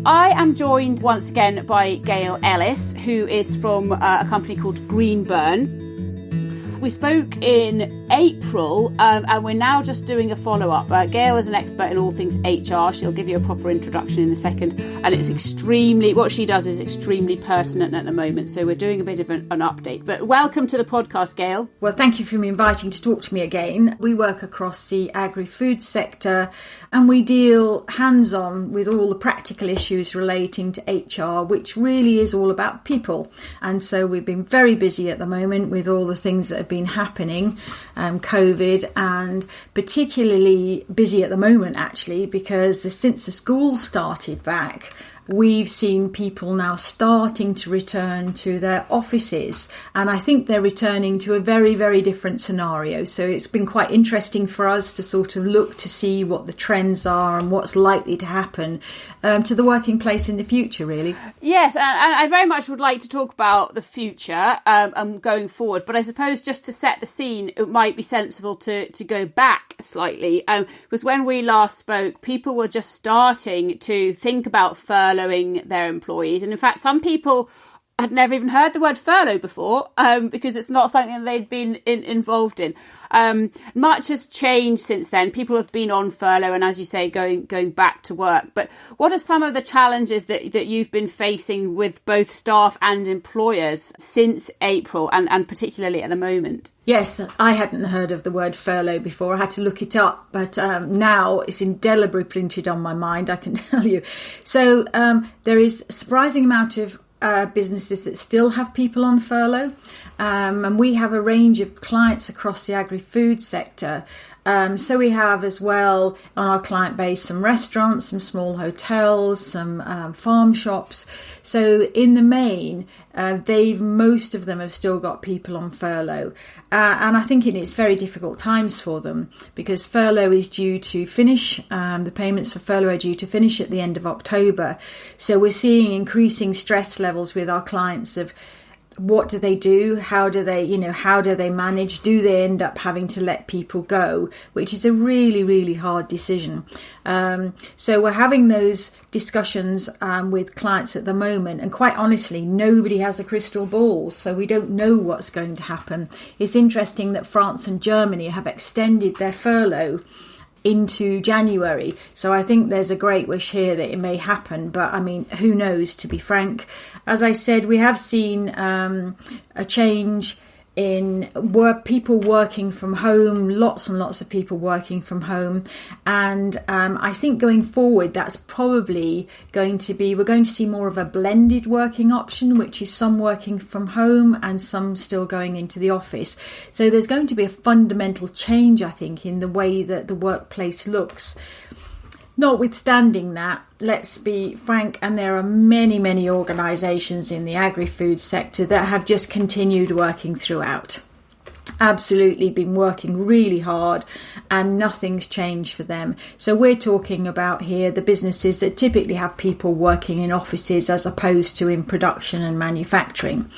I am joined once again by Gail Ellis, who is from a company called Greenburn. We spoke in April and we're now just doing a follow-up. Gail is an expert in all things HR. She'll give you a proper introduction in a second. And it's what she does is extremely pertinent at the moment. So we're doing a bit of an update. But welcome to the podcast, Gail. Well, thank you for me inviting to talk to me again. We work across the agri-food sector and we deal hands-on with all the practical issues relating to HR, which really is all about people. And so we've been very busy at the moment with all the things that have been happening, COVID, and particularly busy at the moment actually because since the school started back, we've seen people now starting to return to their offices, and I think they're returning to a very, very different scenario. So it's been quite interesting for us to sort of look to see what the trends are and what's likely to happen to the working place in the future, really. Yes, and I very much would like to talk about the future going forward, but I suppose just to set the scene, it might be sensible to go back slightly, because when we last spoke, people were just starting to think about furloughing their employees, and in fact some people had never even heard the word furlough before because it's not something they'd been involved in. Much has changed since then. People have been on furlough and, as you say, going back to work. But what are some of the challenges that you've been facing with both staff and employers since April and particularly at the moment? Yes, I hadn't heard of the word furlough before. I had to look it up, but now it's indelibly printed on my mind, I can tell you. So there is a surprising amount of businesses that still have people on furlough, and we have a range of clients across the agri-food sector. So we have as well on our client base some restaurants, some small hotels, some farm shops. So in the main, most of them have still got people on furlough. And I think it's very difficult times for them because furlough is due to finish. The payments for furlough are due to finish at the end of October. So we're seeing increasing stress levels with our clients of what do they do? How do they manage? Do they end up having to let people go? Which is a really, really hard decision. So we're having those discussions with clients at the moment. And quite honestly, nobody has a crystal ball. So we don't know what's going to happen. It's interesting that France and Germany have extended their furlough into January. So I think there's a great wish here that it may happen, but I mean, who knows, to be frank. As I said, we have seen a change in people working from home, lots and lots of people working from home. And I think going forward, that's probably we're going to see more of a blended working option, which is some working from home and some still going into the office. So there's going to be a fundamental change, I think, in the way that the workplace looks. Notwithstanding that, let's be frank, and there are many, many organisations in the agri-food sector that have just continued working throughout. Absolutely been working really hard and nothing's changed for them. So we're talking about here the businesses that typically have people working in offices as opposed to in production and manufacturing.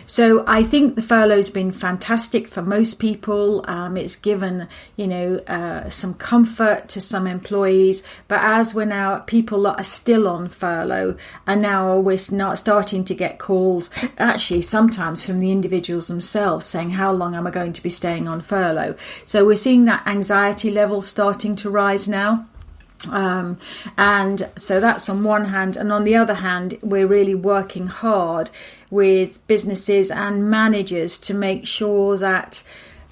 So I think the furlough's been fantastic for most people. It's given, some comfort to some employees. But as we're now, people that are still on furlough, and now we're not starting to get calls, actually sometimes from the individuals themselves saying, how long am I going to be staying on furlough? So we're seeing that anxiety level starting to rise now. And so that's on one hand. And on the other hand, we're really working hard with businesses and managers to make sure that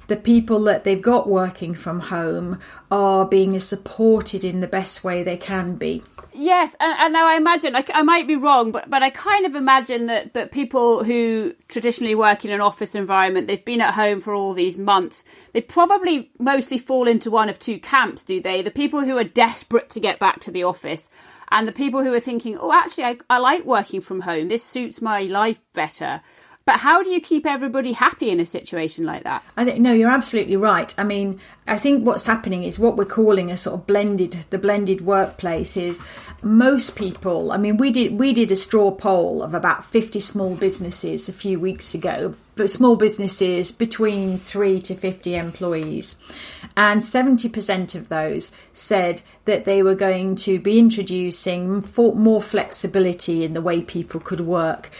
the people that they've got working from home are being supported in the best way they can be. Yes, and now I imagine, I might be wrong, but I kind of imagine that people who traditionally work in an office environment, they've been at home for all these months, they probably mostly fall into one of two camps, do they? The people who are desperate to get back to the office and the people who are thinking, oh, actually, I like working from home. This suits my life better. But how do you keep everybody happy in a situation like that? No, you're absolutely right. I mean, I think what's happening is what we're calling a sort of blended workplace is most people. I mean, we did a straw poll of about 50 small businesses a few weeks ago, but small businesses between 3 to 50 employees. And 70% of those said that they were going to be introducing more flexibility in the way people could work.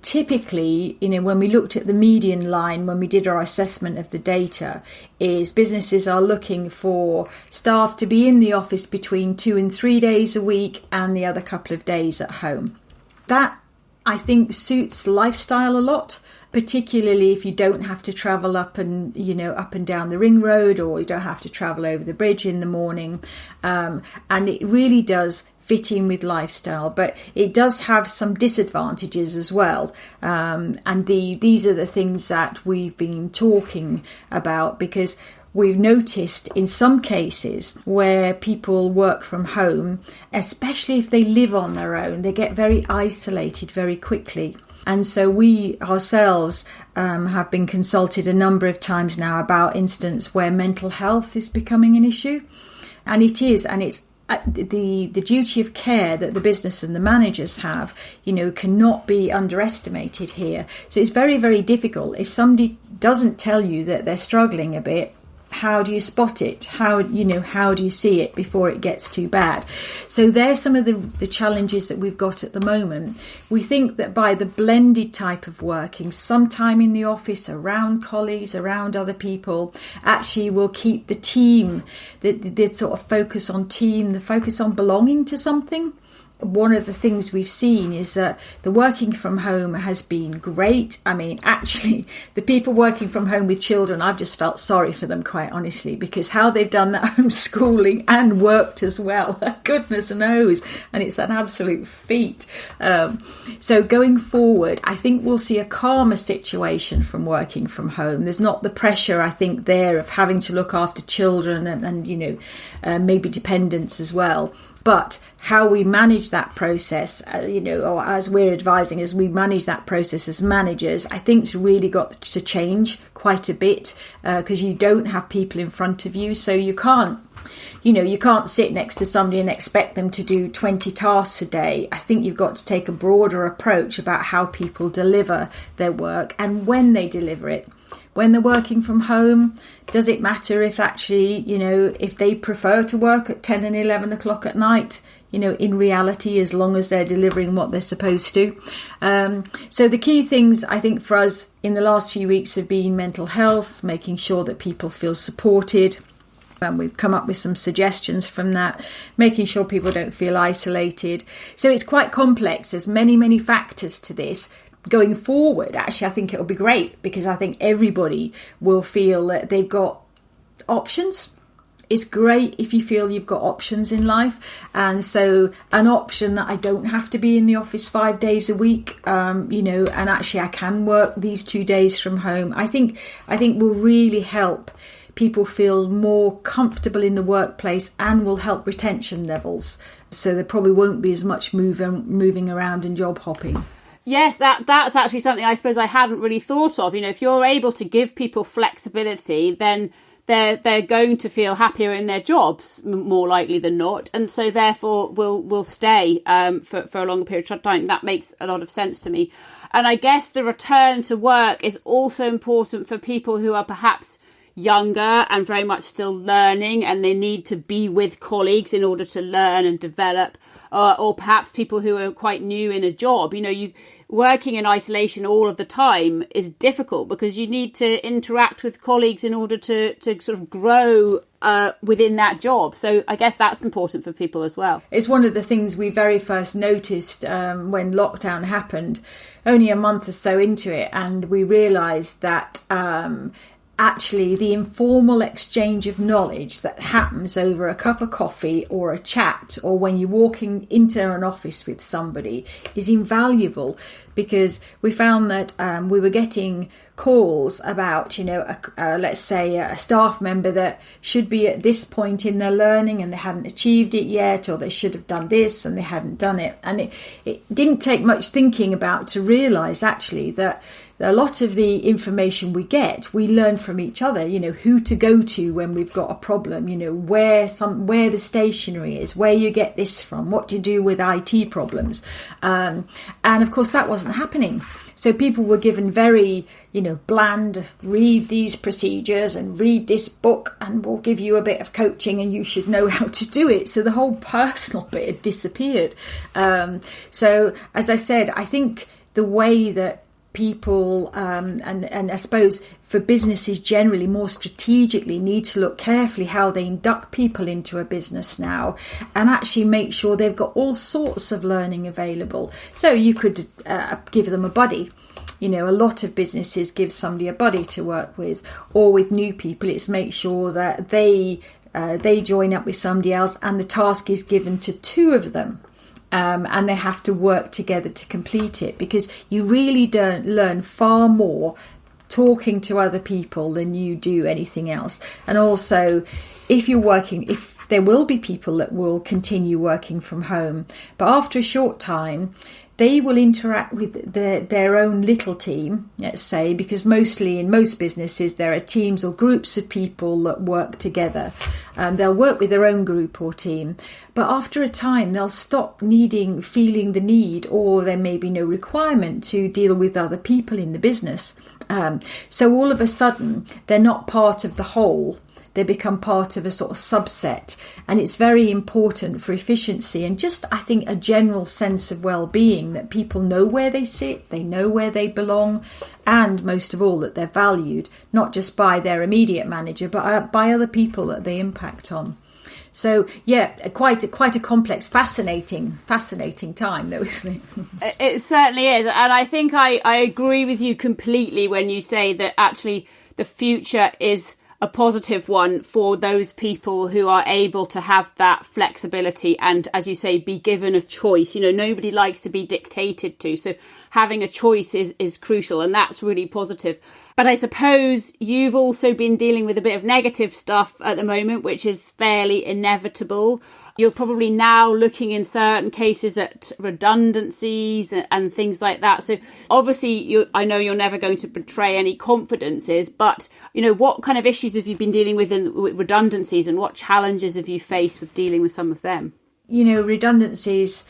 Typically, when we looked at the median line, when we did our assessment of the data, is businesses are looking for staff to be in the office between 2 and 3 days a week and the other couple of days at home. That, I think, suits lifestyle a lot, particularly if you don't have to travel up and down the ring road, or you don't have to travel over the bridge in the morning. And it really does fit in with lifestyle, but it does have some disadvantages as well. And these are the things that we've been talking about, because we've noticed in some cases where people work from home, especially if they live on their own, they get very isolated very quickly. And so we ourselves have been consulted a number of times now about instances where mental health is becoming an issue. And it is, and it's the duty of care that the business and the managers have, cannot be underestimated here. So it's very, very difficult. If somebody doesn't tell you that they're struggling a bit, how do you spot it? How do you see it before it gets too bad? So there's some of the challenges that we've got at the moment. We think that by the blended type of working, sometime in the office, around colleagues, around other people, actually will keep the team, the sort of focus on team, the focus on belonging to something. One of the things we've seen is that the working from home has been great. I mean, actually, the people working from home with children, I've just felt sorry for them, quite honestly, because how they've done that homeschooling and worked as well, goodness knows, and it's an absolute feat. So going forward, I think we'll see a calmer situation from working from home. There's not the pressure, I think, there of having to look after children and maybe dependents as well. But how we manage that process, or as we're advising, as we manage that process as managers, I think it's really got to change quite a bit, because you don't have people in front of you. So you can't sit next to somebody and expect them to do 20 tasks a day. I think you've got to take a broader approach about how people deliver their work and when they deliver it. When they're working from home, does it matter if actually, if they prefer to work at 10 and 11 o'clock at night? In reality, as long as they're delivering what they're supposed to. So the key things, I think, for us in the last few weeks have been mental health, making sure that people feel supported. And we've come up with some suggestions from that, making sure people don't feel isolated. So it's quite complex. There's many, many factors to this. Going forward, actually, I think it'll be great, because I think everybody will feel that they've got options. It's great if you feel you've got options in life. And so an option that I don't have to be in the office 5 days a week, and actually I can work these 2 days from home, I think will really help people feel more comfortable in the workplace and will help retention levels. So there probably won't be as much moving around and job hopping. Yes, that's actually something I suppose I hadn't really thought of. If you're able to give people flexibility, then they're going to feel happier in their jobs, more likely than not, and so therefore will stay for a longer period of time. That makes a lot of sense to me. And I guess the return to work is also important for people who are perhaps younger and very much still learning, and they need to be with colleagues in order to learn and develop, or perhaps people who are quite new in a job. Working in isolation all of the time is difficult, because you need to interact with colleagues in order to sort of grow within that job. So I guess that's important for people as well. It's one of the things we very first noticed when lockdown happened, only a month or so into it, and we realised that actually the informal exchange of knowledge that happens over a cup of coffee or a chat, or when you're walking into an office with somebody, is invaluable, because we found that we were getting calls about, let's say a staff member that should be at this point in their learning and they hadn't achieved it yet, or they should have done this and they hadn't done it. And it didn't take much thinking about to realise actually that a lot of the information we get, we learn from each other, who to go to when we've got a problem, where the stationery is, where you get this from, what you do with IT problems. And of course that wasn't happening. So people were given very, bland, read these procedures and read this book and we'll give you a bit of coaching and you should know how to do it. So the whole personal bit had disappeared. So as I said, I think the way that people and I suppose for businesses generally more strategically need to look carefully how they induct people into a business now and actually make sure they've got all sorts of learning available. So you could give them a buddy. A lot of businesses give somebody a buddy to work with, or with new people it's make sure that they join up with somebody else and the task is given to two of them. And they have to work together to complete it, because you really don't learn far more talking to other people than you do anything else. And also, if there will be people that will continue working from home, but after a short time, they will interact with their own little team, let's say, because mostly in most businesses there are teams or groups of people that work together. They'll work with their own group or team, but after a time they'll stop feeling the need, or there may be no requirement to deal with other people in the business. So all of a sudden they're not part of the whole. They become part of a sort of subset, and it's very important for efficiency and just, I think, a general sense of well-being that people know where they sit, they know where they belong, and most of all that they're valued, not just by their immediate manager but by other people that they impact on. So yeah, quite a complex, fascinating time though, isn't it? It certainly is, and I think I agree with you completely when you say that actually the future is a positive one for those people who are able to have that flexibility and, as you say, be given a choice. Nobody likes to be dictated to, so having a choice is crucial, and that's really positive. But I suppose you've also been dealing with a bit of negative stuff at the moment, which is fairly inevitable. You're probably now looking in certain cases at redundancies and things like that. So obviously, I know you're never going to betray any confidences, but, what kind of issues have you been dealing with with redundancies, and what challenges have you faced with dealing with some of them? Redundancies,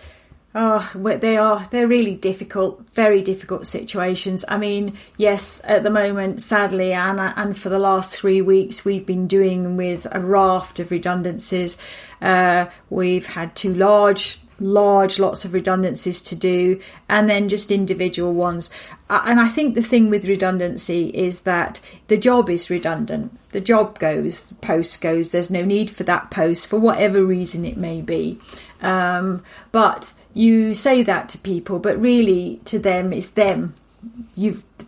they're really difficult, very difficult situations. I mean, yes, at the moment, sadly, and for the last 3 weeks, we've been doing with a raft of redundancies. We've had two large lots of redundancies to do, and then just individual ones. And I think the thing with redundancy is that the job is redundant. The job goes, the post goes. There's no need for that post for whatever reason it may be. But you say that to people, but really to them it's them.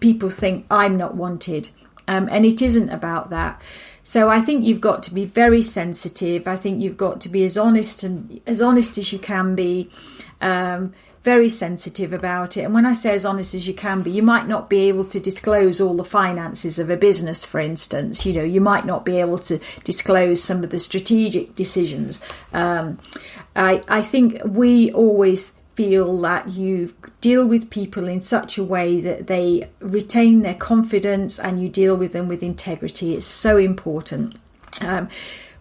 People think I'm not wanted, and it isn't about that. So I think you've got to be very sensitive. I think you've got to be as honest as you can be, very sensitive about it. And when I say as honest as you can be, you might not be able to disclose all the finances of a business, for instance. You might not be able to disclose some of the strategic decisions. I think we always feel that you deal with people in such a way that they retain their confidence and you deal with them with integrity. It's so important.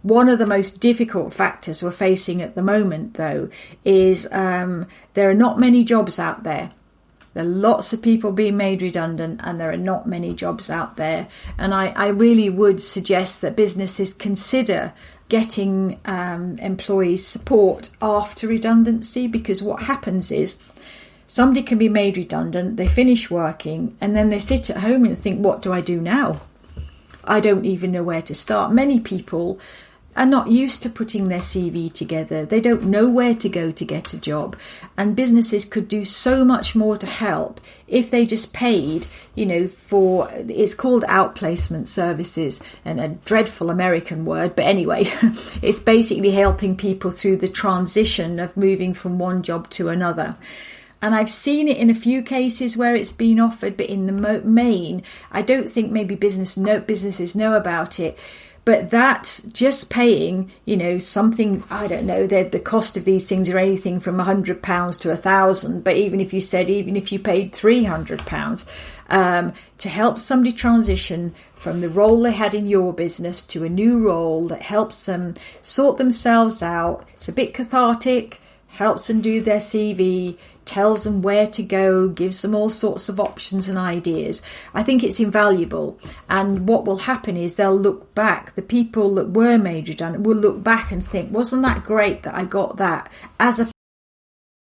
One of the most difficult factors we're facing at the moment, though, is there are not many jobs out there. There are lots of people being made redundant, and there are not many jobs out there. And I really would suggest that businesses consider getting employees support after redundancy, because what happens is somebody can be made redundant, they finish working, and then they sit at home and think, what do I do now? I don't even know where to start. Many people are not used to putting their CV together. They don't know where to go to get a job. And businesses could do so much more to help if they just paid, for, it's called outplacement services, and a dreadful American word, but anyway, it's basically helping people through the transition of moving from one job to another. And I've seen it in a few cases where it's been offered, but in the main, I don't think maybe businesses know about it. But that just paying, something, I don't know, the cost of these things are anything from £100 to £1,000. But even if you paid £300 to help somebody transition from the role they had in your business to a new role that helps them sort themselves out, it's a bit cathartic. helps them do their CV, tells them where to go, gives them all sorts of options and ideas. I think it's invaluable. And what will happen is they'll look back, the people that were made redundant will look back and think, wasn't that great that I got that, as